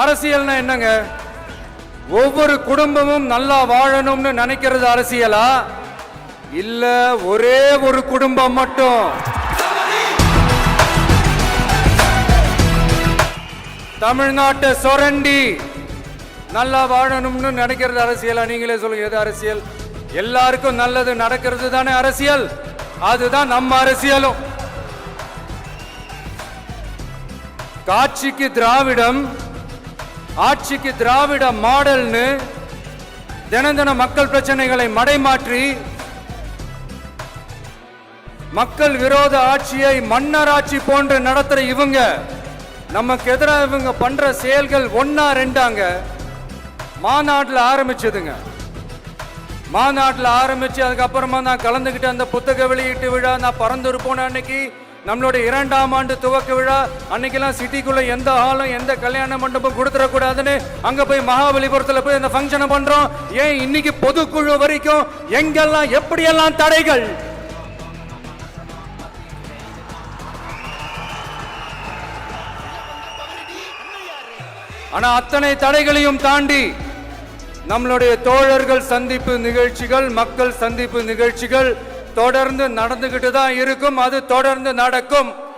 அரசியல்னா என்னங்க? ஒவ்வொரு குடும்பமும் நல்லா வாழணும்னு நினைக்கிறது அரசியலா? இல்ல ஒரே ஒரு குடும்பம் மட்டும் தமிழ்நாட்டை சுரண்டி நல்லா வாழணும்னு நினைக்கிறது அரசியலா? நீங்களே சொல்லுங்க, எது அரசியல்? எல்லாருக்கும் நல்லது நடக்கிறது தானே அரசியல். அதுதான் நம்ம அரசியலும். காட்சிக்கு திராவிடம், ஆட்சிக்கு திராவிட மாடல்னு தினம் தினம் மக்கள் பிரச்சனைகளை மடைமாற்றி மக்கள் விரோத ஆட்சியை மன்னராட்சி போன்று நடத்துற இவங்க நமக்கு எதிராக இவங்க பண்ற செயல்கள் ஒன்னா ரெண்டாங்க. மாநாட்டில் ஆரம்பிச்சதுங்க. மாநாட்டில் ஆரம்பிச்சு அதுக்கப்புறமா நான் கலந்துகிட்டு அந்த புத்தக வெளியீட்டு விழா, நான் பரந்தூர் போன அன்னைக்கு நம்மளுடைய 2ஆம் ஆண்டு துவக்க விழா அன்னைக்கெல்லாம் சிட்டிக்குள்ள எந்த ஹாலும் எந்த கல்யாண மண்டபம் கொடுத்துடக்கூடாதுன்னு அங்க போய் மகாபலிபுரத்தில் போய் அந்த ஃபங்க்ஷனை பண்றோம். ஏன் இன்னைக்கு பொதுக்குழு வரைக்கும் எங்கெல்லாம் எப்படியெல்லாம் தடைகள். ஆனா அத்தனை தடைகளையும் தாண்டி நம்மளுடைய தோழர்கள் சந்திப்பு நிகழ்ச்சிகள், மக்கள் சந்திப்பு நிகழ்ச்சிகள் தொடர்ந்து நடந்துகிட்டு தான் இருக்கும். அது தொடர்ந்து நடக்கும்.